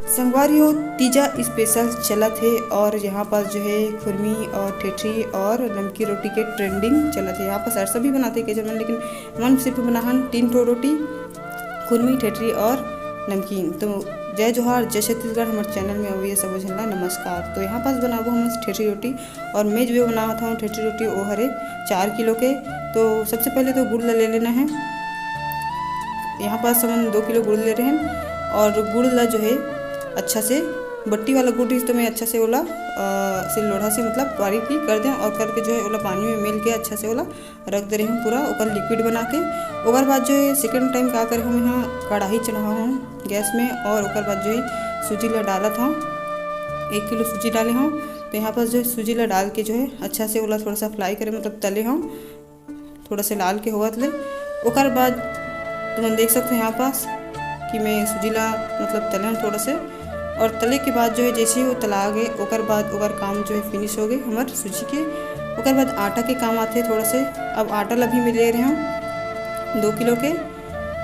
संगवारी हो तीजा स्पेशल चला थे और यहाँ पर जो है खुरमी और ठेठरी और नमकी रोटी के ट्रेंडिंग चला थे। यहाँ पर सरसा भी बनाते के जमन, लेकिन मन सिर्फ बनाहन 3 ठो रोटी, खुरमी, ठेठरी और नमकीन। तो जय जोहार, जय छत्तीसगढ़। हमारे चैनल में अभी सब झंडा नमस्कार। तो यहाँ पास बनाबो हम ठेठरी रोटी, और मैं जो बनावत हूँ ठेठरी रोटी वो हरे 4 किलो के। तो सबसे पहले तो गुड़ ले लेना है। यहाँ पास हम 2 किलो गुड़ ले रहे हैं, और गुड़ ला जो है अच्छा से बट्टी वाला गुड़ तो मैं अच्छा से ओला से लोढ़ा से मतलब बारीक ही कर दें, और करके जो है ओला पानी में मिल के अच्छा से ओला रख दे रही हूँ पूरा ओकर लिक्विड बना के। ओकर बाद जो है सेकेंड टाइम का करे हम यहाँ कढ़ाई चढ़ावा हूँ गैस में, और ओकर बाद जो है सूजी ला डालत हूँ। 1 किलो सूजी डाले हूँ। तो यहाँ पर जो है सूजी ला डाल के जो है अच्छा से ओला थोड़ा सा फ्राई करे, मतलब तले हूँ थोड़ा से लाल के होवत ले। ओकर बाद तुम देख सकते हो यहाँ पास कि मैं सूजी ला मतलब तले हूँ थोड़ा से, और तले के बाद जो है जैसे ही वो तला गए ओकर बाद ओकर काम जो है फिनिश हो गए हमारे सूजी के। ओकर बाद आटा के काम आते हैं थोड़ा से। अब आटा ला भी मैं ले रहे हूँ 2 किलो के,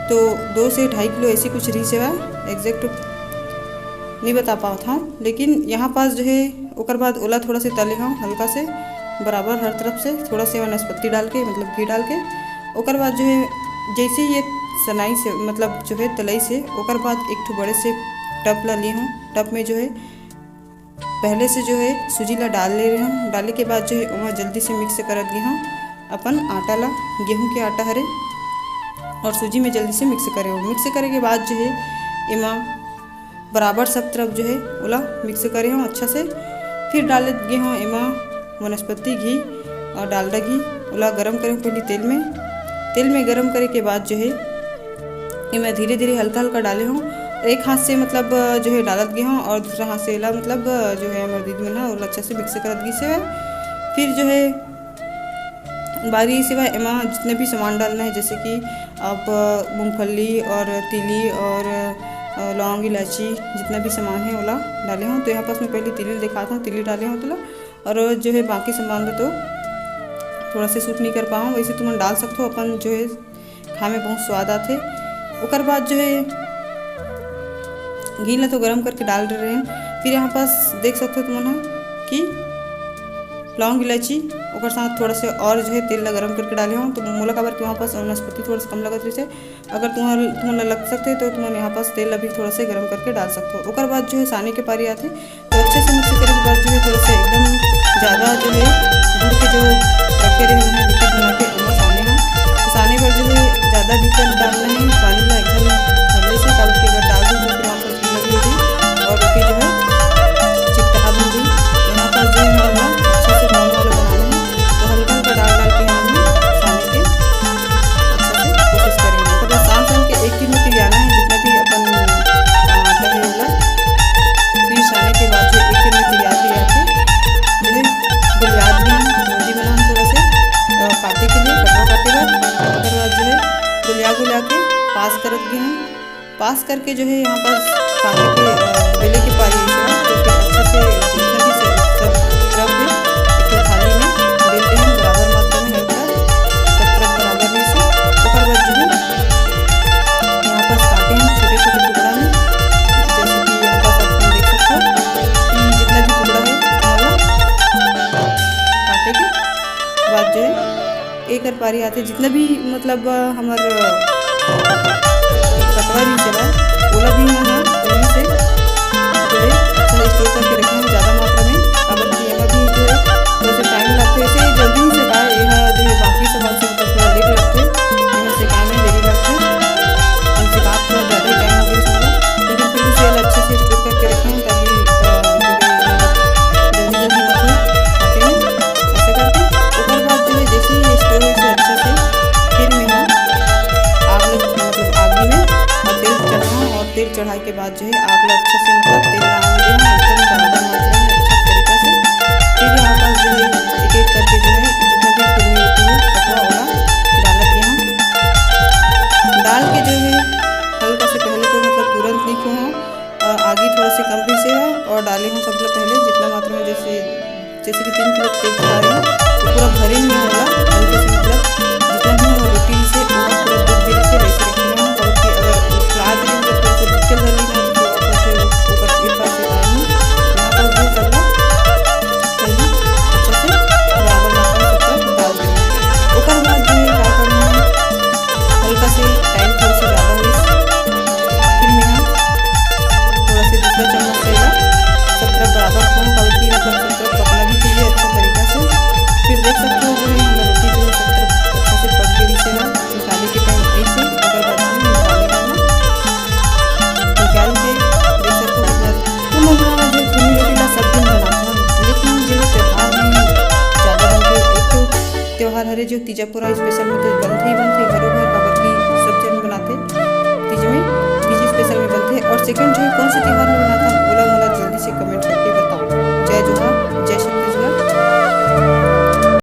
तो 2 से 2.5 किलो ऐसी कुछ रही सेवा, एग्जैक्ट नहीं बता पाता हूँ। लेकिन यहाँ पास जो है ओकर बाद ओला थोड़ा से तले हूँ हल्का से बराबर हर तरफ से, थोड़ा से वनस्पति डाल के मतलब घी डाल के। ओकर बाद जो है जैसे ये सनाई से मतलब जो है तलाई से, ओकर बाद एक बड़े से टप ला ली हूँ। टप में जो है पहले से जो है सूजी ला डाल ले रही हूँ। डालने के बाद जो है वहाँ जल्दी से मिक्स कर दी हूँ अपन आटा ला, गेहूं के आटा हरे, और सूजी में जल्दी से मिक्स करे हो। मिक्स करे के बाद जो है इमा बराबर सब तरफ जो है ओला मिक्स करे हूँ अच्छा से। फिर डाल दिए हूँ इमा वनस्पति घी और डालडा घी, ओला गरम करे पहले तेल में गरम करे के बाद जो है इमा धीरे धीरे हल्का हल्का डाले हूँ। एक हाथ से मतलब जो है डालत गई हूँ, और दूसरा हाथ से ला मतलब जो है हमारे दीदी में ना और अच्छा से मिक्स करत गई से। फिर जो है बारी सिवा एमा जितने भी सामान डालना है, जैसे कि आप मूंगफली और तिली और लौंग इलायची जितना भी सामान है ओला डाले हूँ। तो यहाँ पास मैं पहले तिली दिखाता हूँ, तिली डाले हूँ तो, और जो है बाकी सामान तो थोड़ा से सूट नहीं कर पाऊँ, वैसे तुम डाल सकते हो, अपन जो है खाए में बहुत स्वाद आते। ओकर बाद जो है घी ला तो गरम करके डाल रहे हैं। फिर यहाँ पास देख सकते हो तुम कि लौंग इलायची ओकर साथ थोड़ा से और जो है तेल ला गरम करके डाले हूँ। तो मोला काबर के वहाँ पास वनस्पति थोड़ा सा कम लगत रही है, अगर तुम्हारा लग सकते तो तुम यहाँ पास तेल अभी थोड़ा से गरम करके डाल सकते हो। ओकर बाद जो है साने के पारी आते, तो अच्छे से मिक्स करने के बाद जो है थोड़ा सा एकदम ज़्यादा जो है गुड़ के जो रखे रहे हैं लिक्विड बना के वो साने हैं। तो साने पर जो है ज़्यादा लिक्विड डालना है, पानी ला एकदम हल्के से काट के अगर डाल दूँ तो फिर वहाँ पर और रोटी जो है चिपटा बन गई। यहाँ पर जो है हमें अच्छे से मोम वाला बनाना है, तो हल्का हल्का डाल के हम साने के अच्छा से कोशिश करेंगे। तो बस शाम के 1 किलो तैयार है जितना भी अपन आटा है वाला। फिर साने के बाद जो 1 किलो तैयार दिया थे जो है गुलाब भी बूंदी बनाना थोड़ा से काटे के लिए कटवा काटे बाद जो है गुलिया के पास करत गए हैं। पास करके जो है यहाँ पर खाने के बेले की पारी है, तो फिर अच्छे से जितना भी सब तरफ है एक थाली में बेलते हैं बराबर मात्रा में हल्का सब तरफ बराबर में से। ओकर बाद जो है यहाँ पर काटे हैं छोटे छोटे टुकड़ा में, जैसे कि यहाँ पर आप देख सकते हो कि जितना भी टुकड़ा है वाला काटे के बाद जो है एक पारी आते जितना भी मतलब हमारे कटवारी चला ओला भी यहाँ पहले से जो है अच्छा स्टोर करके रखे हैं ज़्यादा मात्रा में। अब यहाँ भी जो है थोड़ा सा टाइम लगते हैं, ऐसे जल्दी ही सेकाए यह जो है बाकी सामान से मतलब थोड़ा लेट लगते हैं, यहाँ सेकाए में देरी लगते हैं, हम सेका थोड़ा ज़्यादा ही टाइम हो गया इसमें, लेकिन फिर भी सेल अच्छे से स्टोर करके रखें ताकि जल्दी जल्दी खाते हैं ऐसे करके। उसके बाद जो है जैसे ही स्टोर से अच्छा से फिर मैं तेल चढ़ाए के बाद जो है आग ला अच्छे से मतलब तेल डाल एकदम बराबर मात्रा में अच्छा तरीका से। फिर यहाँ पर जो है एक एक करके जो है जितना भी खुरमी होती है कटवा ओला डालत यहाँ डाल के जो है हल्का से पहले तो मतलब तुरंत नहीं को आगे थोड़ा से कम भी से है, और डाले हूँ सब लोग पहले जितना मात्रा में जैसे कि 3 किलो तेल चढ़ा रहे हैं तो पूरा भरे नहीं होला, हल्के से मतलब जितना भी हम रोटी से पूरा दूध से वैसे रखेंगे। और अगर फ्लाद तो चल रही है तो ऊपर जो तीजा पूरा स्पेशल में तो बनते ही बनते घरों घर काबर की सब जन बनाते तीज में, तीज स्पेशल में बनते। और सेकंड जो है कौन से त्यौहार में बनाता, बोला मोला जल्दी से कमेंट करके